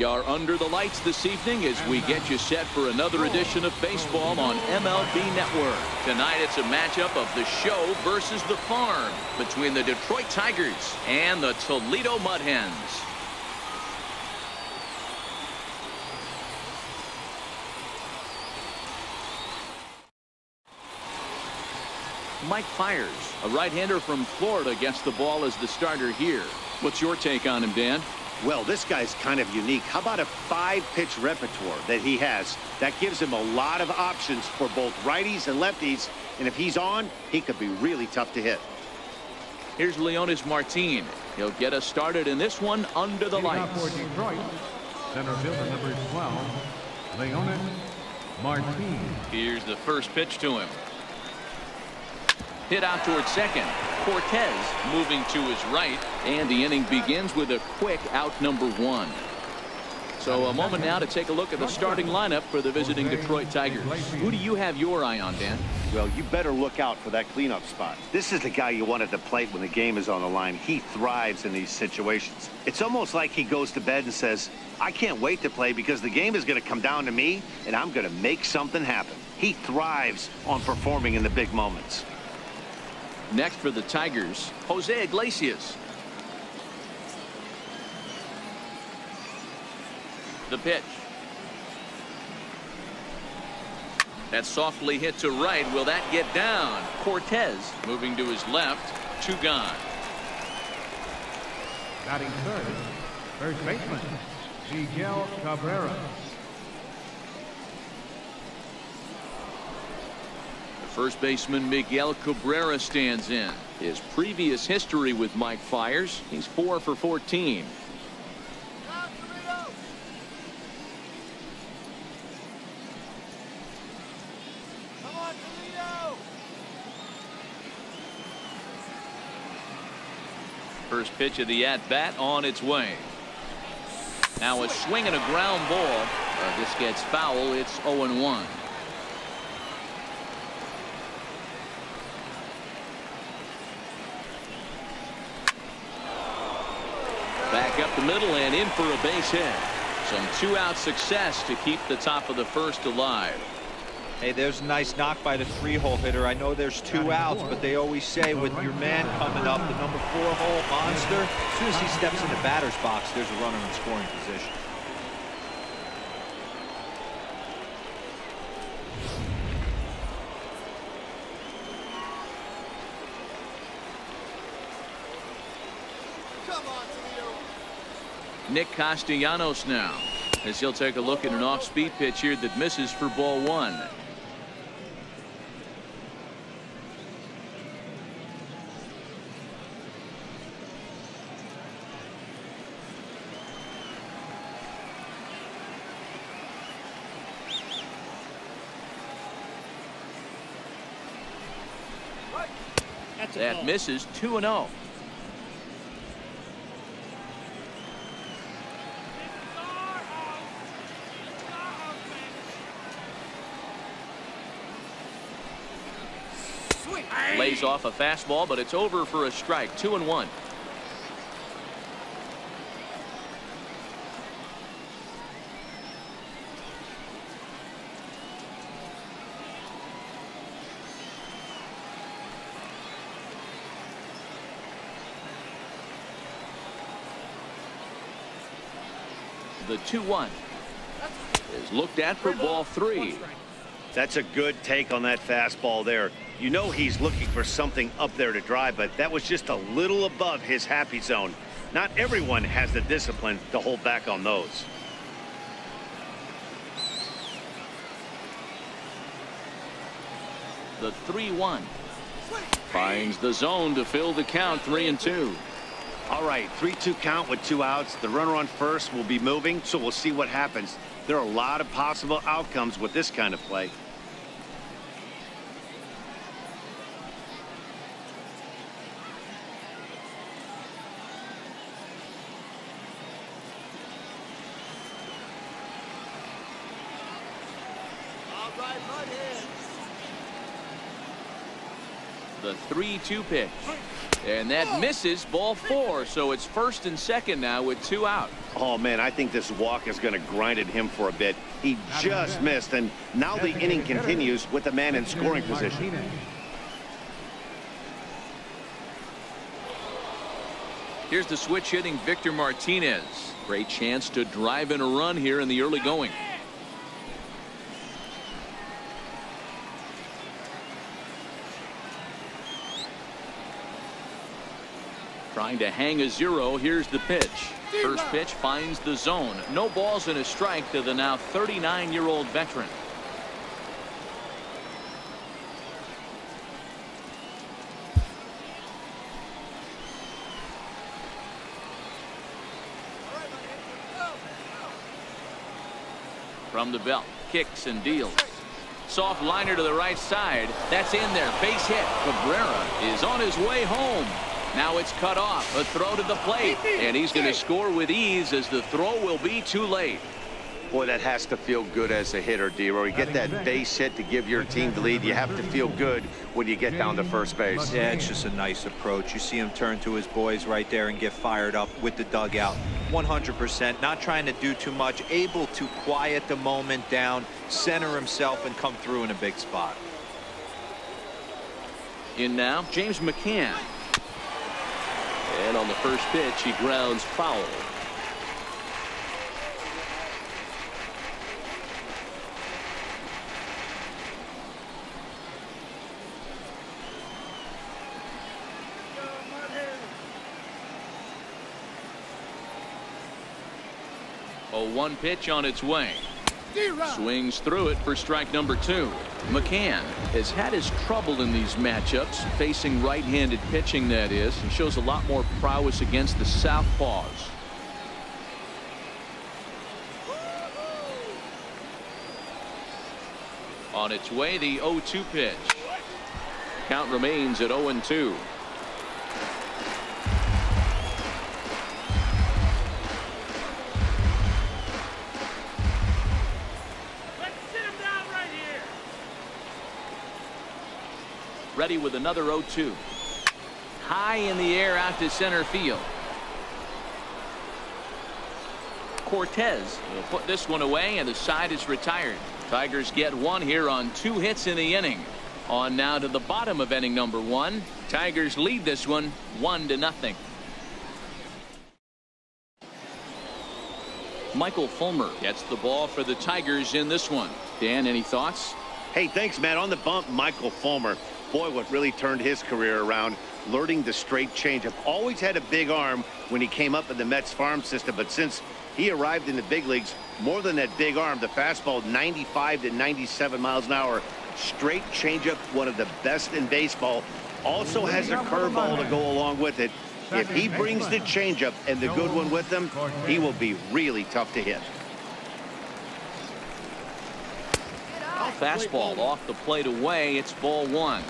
We are under the lights this evening as we get you set for another edition of baseball on MLB Network. Tonight it's a matchup of the show versus the farm between the Detroit Tigers and the Toledo Mud Hens. Mike Fiers, a right-hander from Florida, gets the ball as the starter here. What's your take on him, Dan? Well, this guy's kind of unique. How about a 5-pitch repertoire that he has? That gives him a lot of options for both righties and lefties. And if he's on, he could be really tough to hit. Here's Leonis Martin. He'll get us started in this one under the lights. For Detroit, center fielder number 12, Leonis Martin. Here's the first pitch to him. Hit out towards second. Cortez moving to his right, and the inning begins with a quick out number 1. So a moment now to take a look at the starting lineup for the visiting Detroit Tigers. Who do you have your eye on, Dan? Well, you better look out for that cleanup spot. This is the guy you want at the plate when the game is on the line. He thrives in these situations. It's almost like he goes to bed and says, I can't wait to play because the game is going to come down to me, and I'm going to make something happen. He thrives on performing in the big moments. Next for the Tigers, Jose Iglesias. The pitch. That's softly hit to right. Will that get down? Cortez moving to his left. 2 gone. Batting third, first baseman, Miguel Cabrera. First baseman Miguel Cabrera stands in. His previous history with Mike Fiers, he's 4 for 14. Come on, Toledo! First pitch of the at-bat on its way. Now a swing and a ground ball. This gets foul. It's 0-1. Back up the middle and in for a base hit. Some 2-out success to keep the top of the first alive. Hey, there's a nice knock by the 3-hole hitter. I know there's 2 outs, but they always say with your man coming up, the number 4-hole monster, as soon as he steps in the batter's box, there's a runner in scoring position. Nick Castellanos now, as he'll take a look at an off-speed pitch here that misses for ball 1. That misses. 2-0. Lays off a fastball, but it's over for a strike. 2-1. The 2-1 is looked at for ball 3. That's a good take on that fastball there. You know he's looking for something up there to drive, but that was just a little above his happy zone. Not everyone has the discipline to hold back on those. The 3-1 finds the zone to fill the count. 3-2. All right, 3-2 count with 2 outs. The runner on first will be moving, so we'll see what happens. There are a lot of possible outcomes with this kind of play. All right, Mud Hens. The 3-2 pitch. And that misses, ball 4. So it's first and second now with 2 out. Oh, man, I think this walk is going to grind at him for a bit. He just missed, and now the inning continues with the man in scoring position. Here's the switch hitting Victor Martinez. Great chance to drive in a run here in the early going. Trying to hang a 0. Here's the pitch. First pitch finds the zone. No balls and a strike to the now 39-year-old veteran. From the belt, kicks and deals. Soft liner to the right side. That's in there. Base hit. Cabrera is on his way home. Now it's cut off. A throw to the plate. And he's going to score with ease as the throw will be too late. Boy, that has to feel good as a hitter, D-Roy. You get that base hit to give your team the lead. You have to feel good when you get down to first base. Yeah, it's just a nice approach. You see him turn to his boys right there and get fired up with the dugout. 100%. Not trying to do too much. Able to quiet the moment down, center himself, and come through in a big spot. In now, James McCann. And on the first pitch, he grounds foul. A 1 pitch on its way. Swings through it for strike number 2. McCann has had his trouble in these matchups, facing right-handed pitching, that is. He shows a lot more prowess against the southpaws. On its way, the 0-2 pitch. Count remains at 0-2. Ready with another 0-2. High in the air out to center field. Cortez will put this one away, and the side is retired. Tigers get 1 here on 2 hits in the inning. On now to the bottom of inning number 1. Tigers lead this one 1-0. Michael Fulmer gets the ball for the Tigers in this one. Dan, any thoughts? Hey, thanks, Matt. On the bump, Michael Fulmer. Boy, what really turned his career around, learning the straight changeup. Always had a big arm when he came up in the Mets farm system, but since he arrived in the big leagues, more than that big arm, the fastball 95 to 97 miles an hour. Straight changeup, one of the best in baseball. Also has a curveball to go along with it. If he brings the changeup and the good one with him, he will be really tough to hit. Fastball off the plate away. It's ball 1.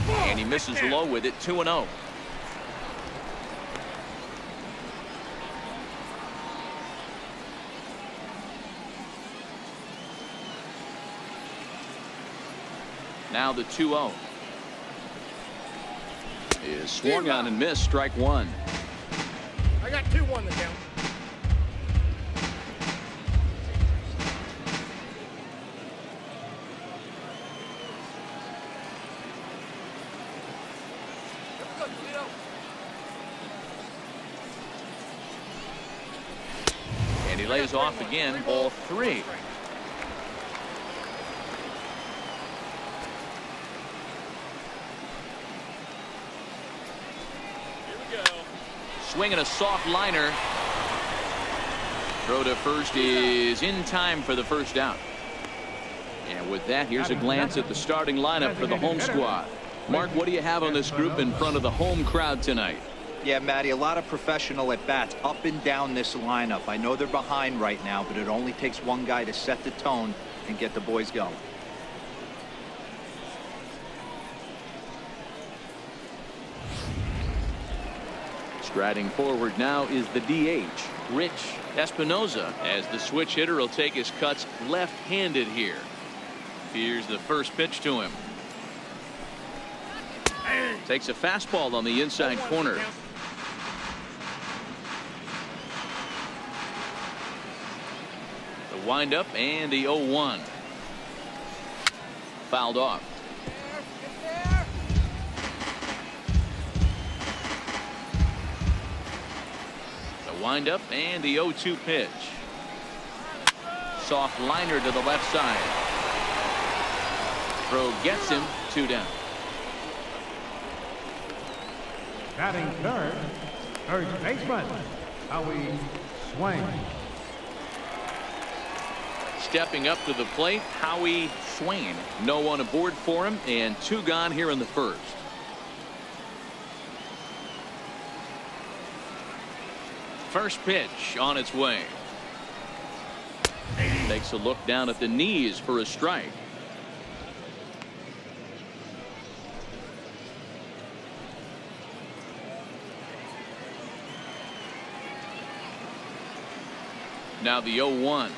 And he misses low with it. 2-0. Now the 2-0 is swung on and missed. Strike 1. I got 2-1 to count. And he lays off again. Ball 3. Swinging a soft liner. Throw to first is in time for the first out. And with that, here's a glance at the starting lineup for the home squad. Mark, what do you have on this group in front of the home crowd tonight? Yeah, Matty, a lot of professional at-bats up and down this lineup. I know they're behind right now, but it only takes one guy to set the tone and get the boys going. Striding forward now is the DH, Rich Espinoza, as the switch hitter will take his cuts left-handed here. Here's the first pitch to him. Takes a fastball on the inside corner. The windup and the 0-1. Fouled off. The windup and the 0-2 pitch. Soft liner to the left side. Throw gets him, 2 down. Batting third, first baseman, Howie Swain. Stepping up to the plate, Howie Swain. No one aboard for him, and 2 gone here in the first. First pitch on its way. Takes a look down at the knees for a strike. Now the 0-1.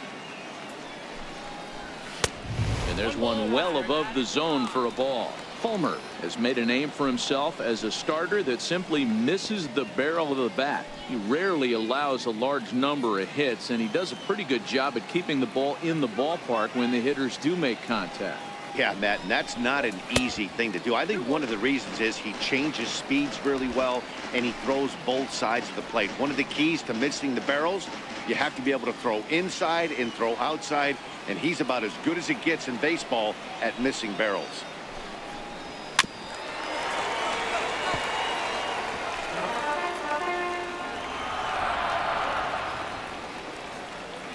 And there's one well above the zone for a ball. Fulmer has made a name for himself as a starter that simply misses the barrel of the bat. He rarely allows a large number of hits, and he does a pretty good job at keeping the ball in the ballpark when the hitters do make contact. Yeah, Matt, and that's not an easy thing to do. I think one of the reasons is he changes speeds really well, and he throws both sides of the plate. One of the keys to missing the barrels, you have to be able to throw inside and throw outside, and he's about as good as it gets in baseball at missing barrels.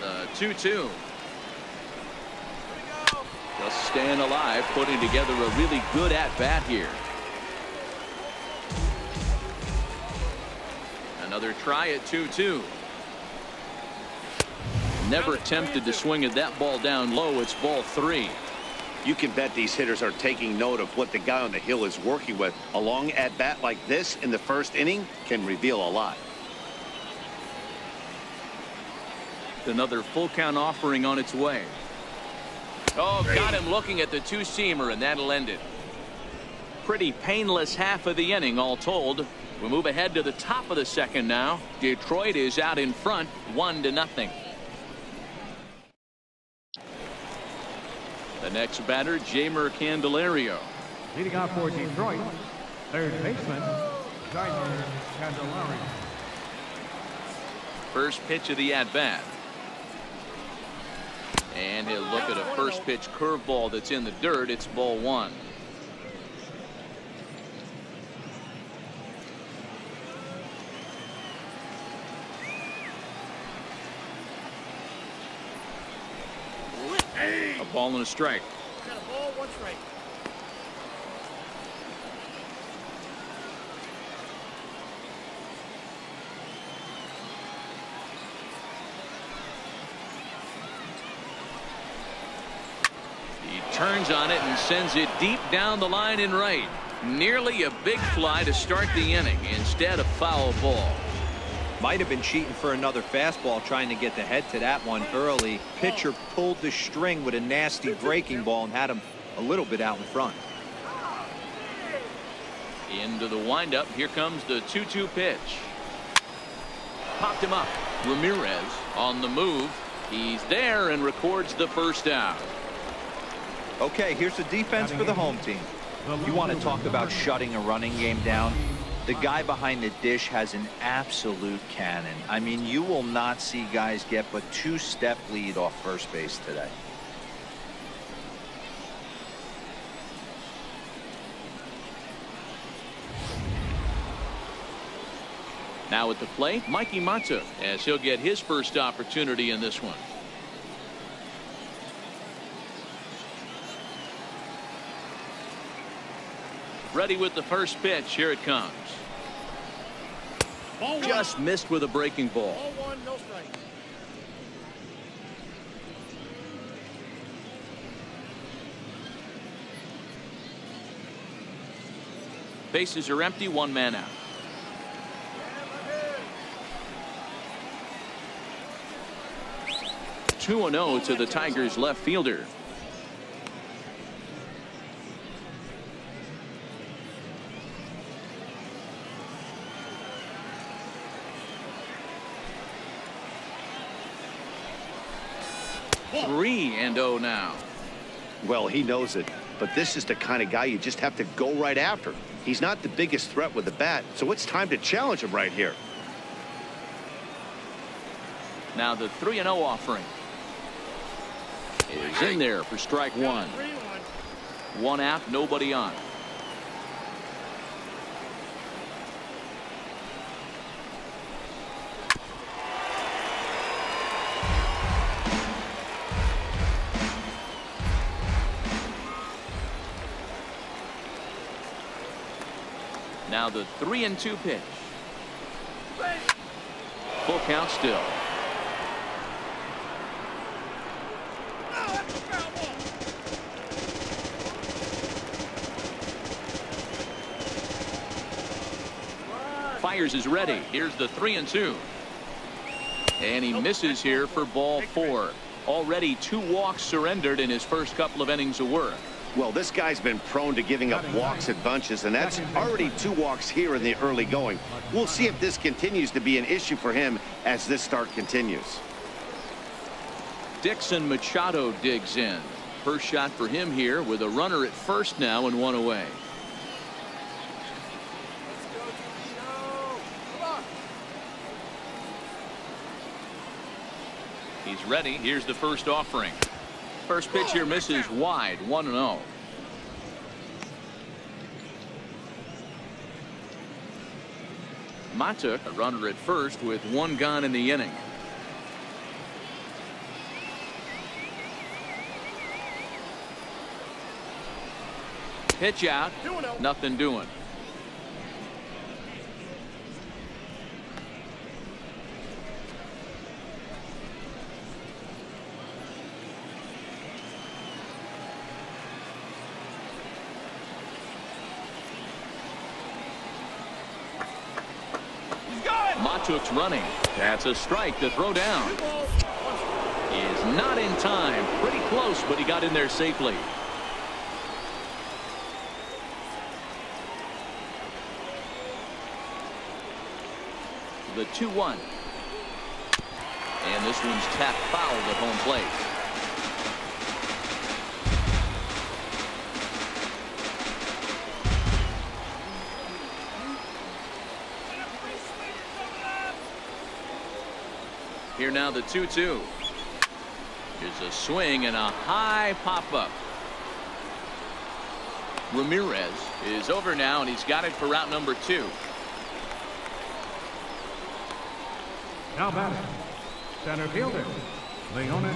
The 2-2. Just staying alive, putting together a really good at-bat here. Another try at 2-2. Never tempted to swing at that ball down low. It's ball 3. You can bet these hitters are taking note of what the guy on the hill is working with. A long at-bat like this in the first inning can reveal a lot. Another full count offering on its way. Oh, got him looking at the 2-seamer, and that'll end it. Pretty painless half of the inning, all told. We move ahead to the top of the second now. Detroit is out in front, 1-0. The next batter, Jamer Candelario. Leading off for Detroit, third baseman, Jamer Candelario. First pitch of the at-bat. And he'll look at a first pitch curveball that's in the dirt. It's ball 1. A ball and a strike. Got a ball, 1 strike. He turns on it and sends it deep down the line in right. Nearly a big fly to start the inning. Instead, a foul ball. Might have been cheating for another fastball, trying to get the head to that one early. Pitcher pulled the string with a nasty breaking ball and had him a little bit out in front. Into the windup. Here comes the 2-2 pitch. Popped him up. Ramirez on the move. He's there and records the first out. Okay, here's the defense for the home team. You want to talk about shutting a running game down? The guy behind the dish has an absolute cannon. I mean, you will not see guys get but 2-step lead off first base today. Now at the plate, Mikey Mata, as he'll get his first opportunity in this one. Ready with the first pitch. Here it comes. Just missed with a breaking ball. Ball 1, no strike. Bases are empty, 1 man out. 2-0 to the Tigers left fielder. Three and 0 now. Well, he knows it, but this is the kind of guy you just have to go right after. He's not the biggest threat with the bat, so it's time to challenge him right here. Now the 3-0 offering is in there for strike one. 3-1. One out, nobody on. Now the 3-2 pitch. Full count still. Fires is ready. Here's the 3-2. And he misses here for ball 4. Already 2 walks surrendered in his first couple of innings of work. Well, this guy's been prone to giving up walks at bunches, and that's already 2 walks here in the early going. We'll see if this continues to be an issue for him as this start continues. Dixon Machado digs in. First shot for him here with a runner at first now and 1 away. He's ready. Here's the first offering. First pitch here misses wide. 1-0. Matuk, a runner at first with 1 gone in the inning. Pitch out. 2-0. Nothing doing. Matuk's running. That's a strike to throw down. He is not in time. Pretty close, but he got in there safely. The 2-1. And this one's tapped foul at home plate. Here now the 2-2. Here's a swing and a high pop-up. Ramirez is over now, and he's got it for route number 2. Now batting, center fielder, Leonis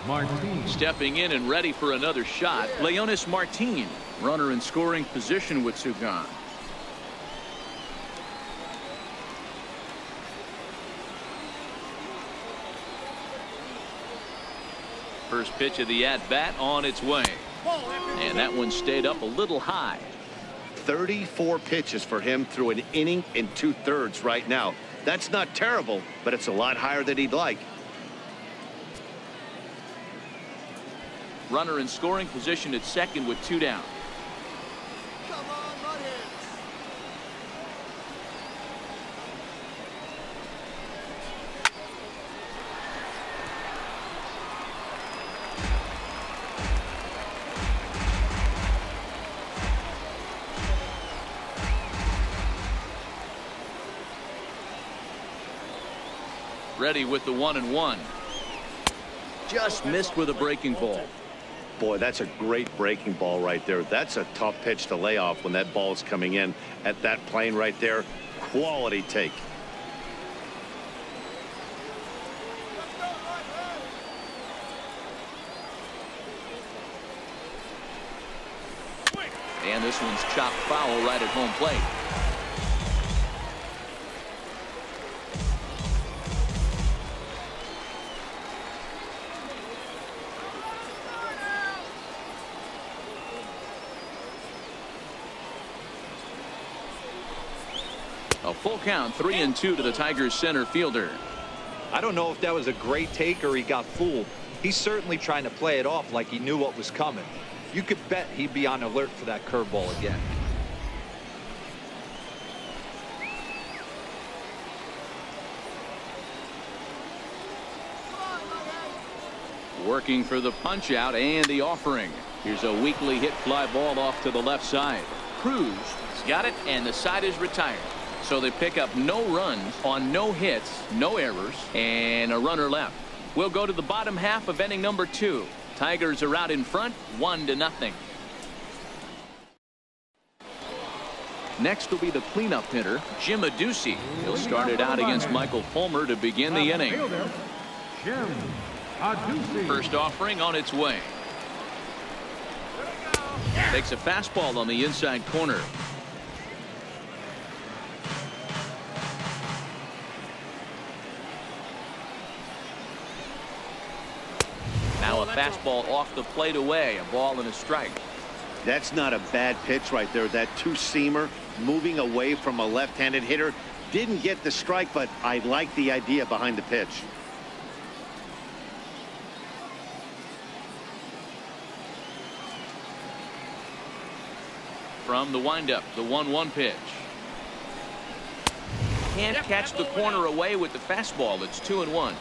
Martin. Stepping in and ready for another shot, Leonis Martin. Runner in scoring position with 2 gone. First pitch of the at-bat on its way. And that one stayed up a little high. 34 pitches for him through an inning and 2/3 right now. That's not terrible, but it's a lot higher than he'd like. Runner in scoring position at second with 2 down. Come on, run hits. Ready with the 1-1. Just missed with a breaking ball. Boy, that's a great breaking ball right there. That's a tough pitch to lay off when that ball is coming in at that plane right there. Quality take. And this one's chopped foul right at home plate. A full count, 3-2 to the Tigers center fielder. I don't know if that was a great take or he got fooled. He's certainly trying to play it off like he knew what was coming. You could bet he'd be on alert for that curveball again. Working for the punch out and the offering. Here's a weakly hit fly ball off to the left side. Cruz has got it, and the side is retired. So they pick up no runs on no hits, no errors, and a runner left. We'll go to the bottom half of inning number 2. Tigers are out in front, 1-0. Next will be the cleanup hitter, Jim Adduci. He'll start it out against Michael Fulmer to begin the inning. Jim Adduci. First offering on its way. Takes a fastball on the inside corner. Now a fastball off the plate away. A ball and a strike. That's not a bad pitch right there. That two-seamer moving away from a left-handed hitter. Didn't get the strike, but I like the idea behind the pitch. From the windup, the 1-1 pitch. Can't catch the corner away with the fastball. It's 2-1.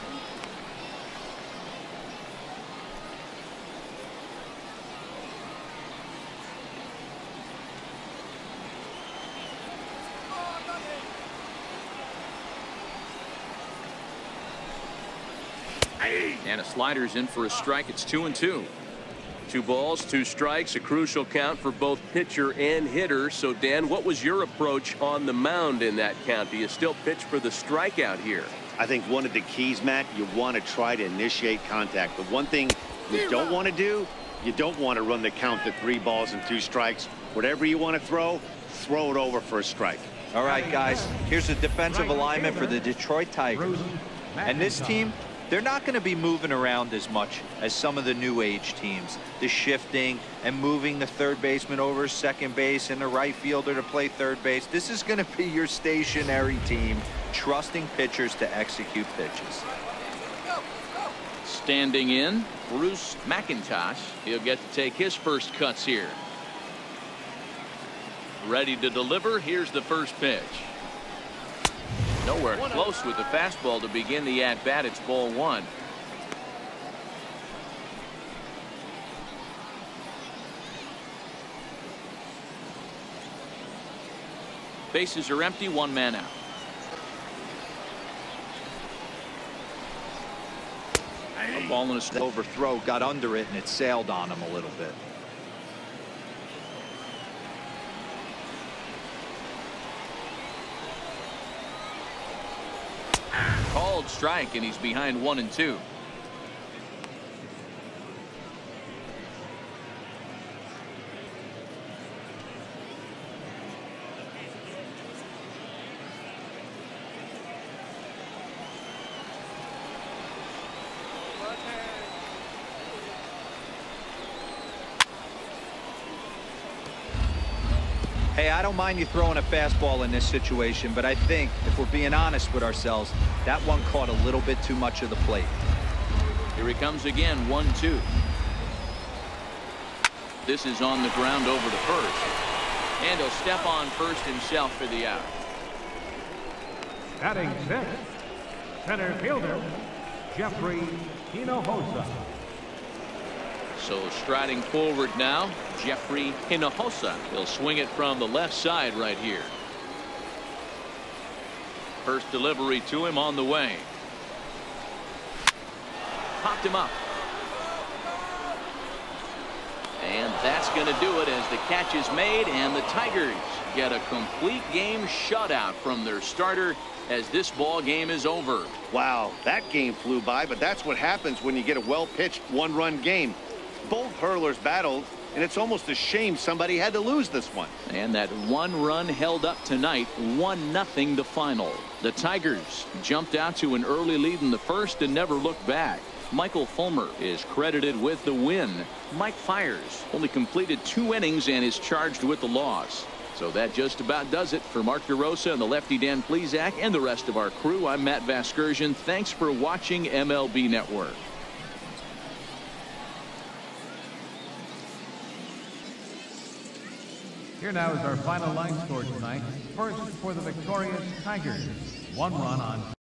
And a slider's in for a strike. It's 2-2. 2 balls, 2 strikes, a crucial count for both pitcher and hitter. So, Dan, what was your approach on the mound in that count? Do you still pitch for the strikeout here? I think one of the keys, Matt, you want to try to initiate contact. The one thing you don't want to do, you don't want to run the count to 3 balls and 2 strikes. Whatever you want to throw it over for a strike. All right, guys, here's a defensive alignment for the Detroit Tigers. And this team, they're not going to be moving around as much as some of the new age teams. The shifting and moving the third baseman over second base and the right fielder to play third base. This is going to be your stationary team, trusting pitchers to execute pitches. Standing in, Bruce McIntosh. He'll get to take his first cuts here. Ready to deliver. Here's the first pitch. Nowhere close with the fastball to begin the at-bat. It's ball 1. Bases are empty, 1 man out. A ball and a strike. Overthrow got under it and it sailed on him a little bit. Called strike, and he's behind 1-2. Hey, I don't mind you throwing a fastball in this situation, but I think if we're being honest with ourselves, that one caught a little bit too much of the plate. Here he comes again, 1-2. This is on the ground over to first. And he'll step on first himself for the out. Batting 6th, center fielder, Jeffrey Hinojosa. So striding forward now, Jeffrey Hinojosa. He'll swing it from the left side right here. First delivery to him on the way. Popped him up. And that's going to do it as the catch is made, and the Tigers get a complete game shutout from their starter as this ball game is over. Wow, that game flew by, but that's what happens when you get a well-pitched 1-run game. Both hurlers battled, and it's almost a shame somebody had to lose this one. And that 1 run held up tonight, 1-0 the final. The Tigers jumped out to an early lead in the first and never looked back. Michael Fulmer is credited with the win. Mike Fiers only completed 2 innings and is charged with the loss. So that just about does it. For Mark DeRosa and the lefty Dan Plesac and the rest of our crew, I'm Matt Vasgersian. Thanks for watching MLB Network. Here now is our final line score tonight. First for the victorious Tigers. 1 run on